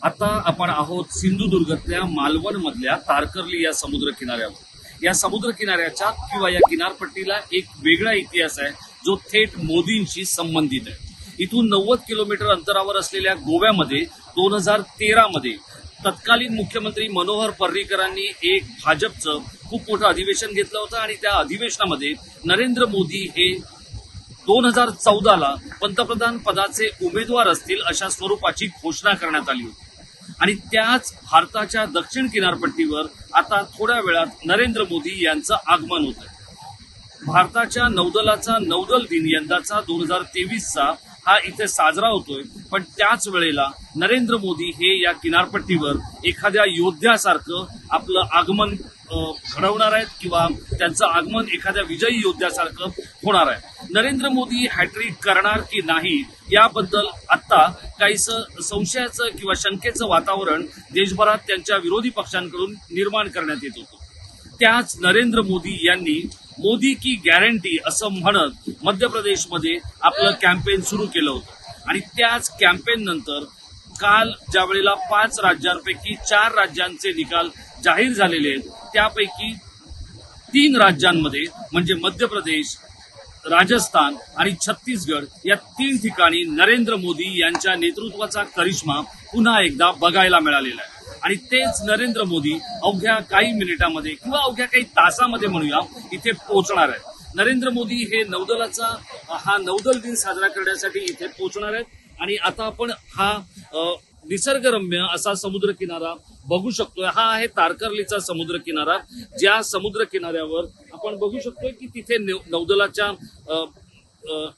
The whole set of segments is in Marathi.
आता आपण आहोत सिंधुदुर्गातल्या मालवण मधल्या तारकर्ली या समुद्र किनाऱ्यावर। या समुद्र किनाऱ्याच्या किंवा या किनारपट्टीला एक वेगळा इतिहास आहे जो थेट मोदींशी संबंधित आहे। इथून 90 किलोमीटर अंतरावर असलेल्या गोव्यामध्ये 2013 मध्ये तत्कालीन मुख्यमंत्री मनोहर पर्रीकरांनी एक भाजपचं खूप मोठं अधिवेशन घेतलं होतं आणि त्या अधिवेशनामध्ये नरेंद्र मोदी हे 2014ला पंतप्रधान पदाचे उमेदवार असतील अशा स्वरूपाची घोषणा करण्यात आली होती। आणि त्याच भारताच्या दक्षिण किनारपट्टीवर आता थोड्या वेळात नरेंद्र मोदी यांचं आगमन होत आहे। भारताच्या नौदलाचा नौदल दिन यंदाचा 2023चा हा इथे साजरा होतोय, पण त्याच वेळेला नरेंद्र मोदी हे या किनारपट्टीवर एखाद्या योद्ध्यासारखं आपलं आगमन घडवणार आहेत किंवा त्यांचं आगमन एखाद्या विजयी योद्ध्यासारखं होणार आहे। नरेंद्र मोदी हॅट्रिक करणार की नाही याबद्दल आता काहीसं संशयाचं किंवा शंकेचं वातावरण देशभरात त्यांच्या विरोधी पक्षांकडून निर्माण करण्यात येत होतं। त्याच नरेंद्र मोदी यांनी मोदी की गॅरंटी असं म्हणत मध्य प्रदेशमध्ये आपलं कॅम्पेन सुरू केलं होतं आणि त्याच कॅम्पेन नंतर काल ज्या वेळेला 5 राज्यांपैकी 4 राज्यांचे निकाल जाहीर झालेले आहेत, त्यापैकी 3 राज्यांमध्ये म्हणजे मध्य प्रदेश, राजस्थान आणि छत्तीसगड या 3 ठिकाणी नरेंद्र मोदी यांच्या नेतृत्वाचा करिश्मा पुन्हा एकदा बघायला मिळालेला आहे। आणि तेच नरेंद्र मोदी अवघ्या काही मिनिटांमध्ये किंवा अवघ्या काही तासामध्ये म्हणूया इथे पोहोचणार आहेत। नरेंद्र मोदी हे नौदल दिन साजरा करण्यासाठी इथे पोहोचणार आहेत आणि आता आपण हा निसर्गरम्य असा समुद्र किनारा बघू शकतोय। हा आहे तारकर्लीचा समुद्र किनारा, ज्या समुद्र किनाऱ्यावर आपण बघू शकतोय की तिथे नौदलाच्या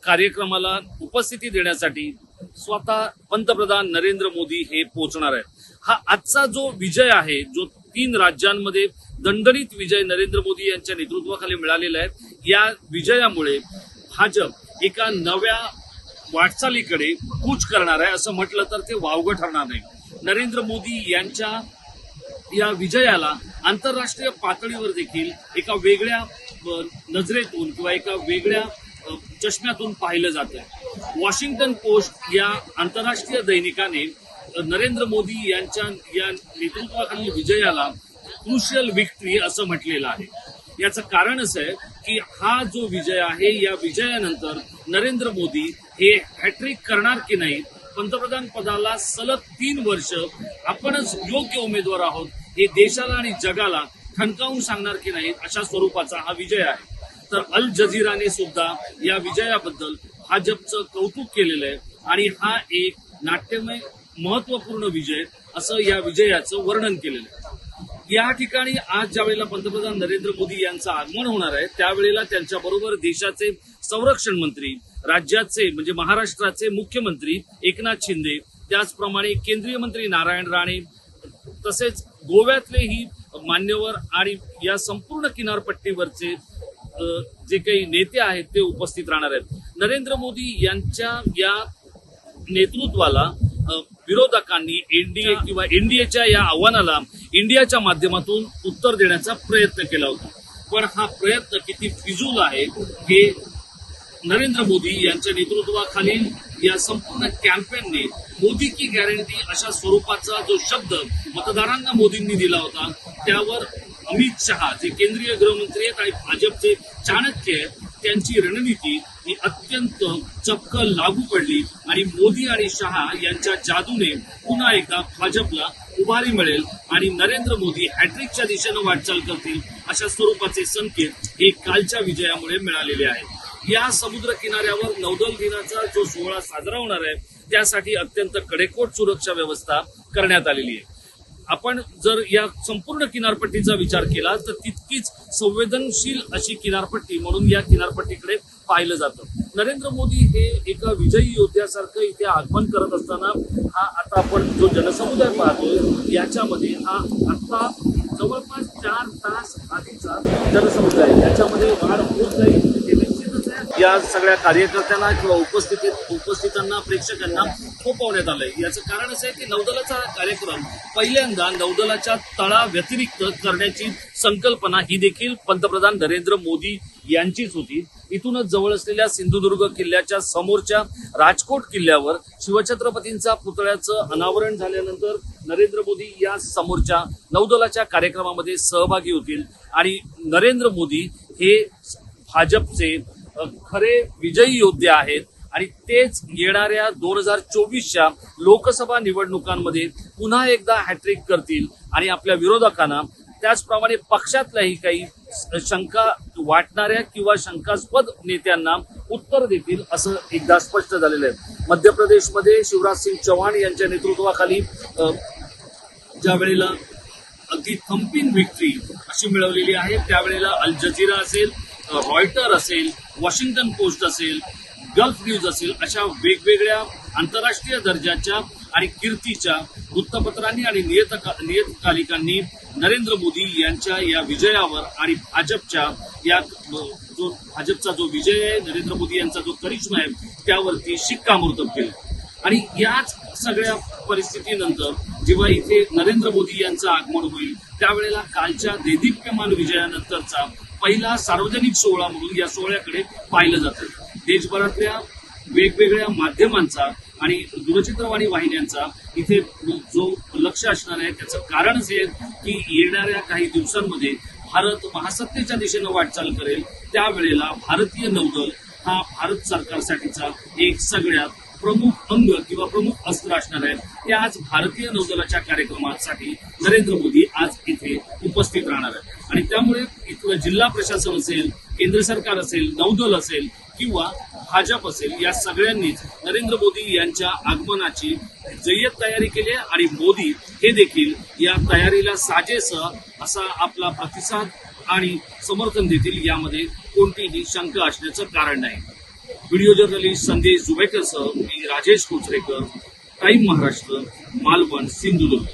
कार्यक्रमाला उपस्थिती देण्यासाठी स्वतः पंतप्रधान नरेंद्र मोदी हे पोहोचणार आहेत। हा आजचा जो विजय आहे, जो 3 राज्यांमध्ये दणदणीत विजय नरेंद्र मोदी यांच्या नेतृत्वाखाली मिळालेला आहे, या विजयामुळे भाजप एका नव्या वाटचालीकडे कूच करणार आहे असं म्हटलं तर ते वावगं ठरणार नाही। नरेंद्र मोदी यांच्या या विजयाला आंतरराष्ट्रीय पातळीवर देखील एका वेगळ्या नजरेतून किंवा एका वेगळ्या चष्म्यातून पाहिलं जातं। वॉशिंग्टन पोस्ट या आंतरराष्ट्रीय दैनिकाने नरेंद्र मोदी यांच्या या नेतृत्वाखालील विजयाला क्रुशियल विक्ट्री असं म्हटलेलं आहे। याचं कारण असं आहे की हा जो विजय आहे, या विजयानंतर नरेंद्र मोदी हे हॅट्रिक करणार की नाही, पंतप्रधान पदाला सलग 3 वर्ष आपणच योग्य उमेदवार आहोत हे देशाला आणि जगाला ठणकावून सांगणार की नाही, अशा स्वरूपाचा हा विजय आहे। तर अल जझीराने सुद्धा या विजयाबद्दल भाजपचं कौतुक केलेलं आहे आणि हा एक नाट्यमय महत्वपूर्ण विजय असं या विजयाचं वर्णन केलेलं आहे। या ठिकाणी आज ज्या वेळेला पंतप्रधान नरेंद्र मोदी यांचं आगमन होणार आहे, त्यावेळेला त्यांच्याबरोबर देशाचे संरक्षण मंत्री, राज्याचे म्हणजे महाराष्ट्राचे मुख्यमंत्री एकनाथ शिंदे, त्याचप्रमाणे केंद्रीय मंत्री नारायण राणे, तसेच गोव्यातलेही मान्यवर आणि या संपूर्ण किनारपट्टीवरचे जे काही नेते आहेत ते उपस्थित राहणार आहेत। नरेंद्र मोदी यांच्या या नेतृत्वाला विरोधकांनी एनडीए किंवा एनडीएच्या या आव्हानाला इंडियाच्या माध्यमातून उत्तर देण्याचा प्रयत्न केला होता, पण हा प्रयत्न किती फिजूल आहे हे नरेंद्र मोदी यांच्या नेतृत्वाखालील या संपूर्ण कॅम्पेनने मोदी की गॅरंटी अशा स्वरूपाचा जो शब्द मतदारांना मोदींनी दिला होता, त्यावर अमित शहा जे केंद्रीय गृहमंत्री आहेत आणि भाजपचे चाणक्य आहेत, त्यांची रणनीती ही अत्यंत चक्क लागू पडली आणि मोदी आणि शहा यांच्या जादूने पुन्हा एकदा भाजपला उभारी मिळेल आणि नरेंद्र मोदी हॅट्रिकच्या दिशेनं वाटचाल करतील अशा स्वरूपाचे संकेत हे कालच्या विजयामुळे मिळालेले आहेत। या समुद्र किनाऱ्यावर नौदल दिनाचा जो सोहळा साजरा होणार आहे, त्यासाठी अत्यंत कडेकोट सुरक्षा व्यवस्था करण्यात आलेली आहे। आपण जर या संपूर्ण किनारपट्टीचा विचार केला तर तितकीच संवेदनशील अशी किनारपट्टी म्हणून या किनारपट्टीकडे पाहिलं जातं। नरेंद्र मोदी हे एका विजयी योद्ध्यासारखं इथे आगमन करत असताना हा आता आपण जो जनसमुदाय पाहतोय, याच्यामध्ये हा आता जवळपास 4 तास आधीचा जनसमुदाय, याच्यामध्ये वाढ होत जाईल हे निश्चितच आहे। या सगळ्या कार्यकर्त्यांना किंवा उपस्थितांना, प्रेक्षकांना थोपवण्यात आलंय. याचं कारण असं आहे की नौदलाचा कार्यक्रम पहिल्यांदा नौदलाच्या तळाव्यतिरिक्त करण्याची संकल्पना ही देखील पंतप्रधान नरेंद्र मोदी यांचीच होती. इथूनच जवळ असलेल्या सिंधुदुर्ग किल्ल्याच्या समोरच्या राजकोट किल्ल्यावर शिवछत्रपतींचा पुतळ्याचं अनावरण झाल्यानंतर नरेंद्र मोदी या समोरच्या नौदलाच्या कार्यक्रमामध्ये सहभागी होतील आणि नरेंद्र मोदी हे भाजपचे खरे विजयी योद्धे आहेत आणि तेच येणाऱ्या 2024च्या लोकसभा निवडणुकांमध्ये पुन्हा एकदा हॅट्रिक करतील आणि आपल्या विरोधकांना त्याचप्रमाणे पक्षातल्याही काही शंका वाटणाऱ्या किंवा शंकास्पद नेत्यांना उत्तर देतील असं एकदा स्पष्ट झालेलं आहे. मध्य प्रदेशमध्ये शिवराज सिंग चौहान यांच्या नेतृत्वाखाली ज्या वेळेला अगदी थंपिंग विक्ट्री अशी मिळवलेली आहे त्यावेळेला अल जझीरा असेल, रॉयटर असेल, वॉशिंग्टन पोस्ट असेल, गल्फ न्यूज असेल अशा वेगवेगळ्या आंतरराष्ट्रीय दर्जाच्या आणि कीर्तीच्या वृत्तपत्रांनी आणि नियतकालिकांनी नरेंद्र मोदी यांच्या या विजयावर आणि भाजपचा जो विजय आहे, नरेंद्र मोदी यांचा जो करिश्मा आहे त्यावरती शिक्कामोर्तब केलं. आणि याच सगळ्या परिस्थितीनंतर जेव्हा इथे नरेंद्र मोदी यांचं आगमन होईल त्यावेळेला कालच्या देदीप्यमान विजयानंतरचा पहिला सार्वजनिक सोहळा म्हणून या सोहळ्याकडे पाहिलं जातं. देशभरातल्या वेगवेगळ्या माध्यमांचा आणि दूरचित्रवाणी वाहिन्यांचा इथे जो लक्ष असणार आहे त्याचं कारण असे की येणाऱ्या काही दिवसांमध्ये भारत महासत्तेच्या दिशेनं वाटचाल करेल त्यावेळेला भारतीय नौदल हा भारत सरकारसाठीचा एक सगळ्यात प्रमुख अंग किंवा प्रमुख अस्त्र असणार आहे. ते आज भारतीय नौदलाच्या कार्यक्रमासाठी नरेंद्र मोदी आज इथे उपस्थित राहणार आहे आणि त्यामुळे इथलं जिल्हा प्रशासन असेल, केंद्र सरकार असेल, नौदल असेल किंवा भाजप असेल या सगळ्यांनीच नरेंद्र मोदी यांच्या आगमनाची जय्यत तयारी केली आहे आणि मोदी हे देखील या तयारीला साजेसं असा आपला प्रतिसाद आणि समर्थन देतील यामध्ये कोणतीही शंका असण्याचं कारण नाही. व्हिडिओ जर्नलिस्ट संदेश जुबेकरसह मी राजेश कोचरेकर, टाइम महाराष्ट्र, मालवण, सिंधुदुर्ग.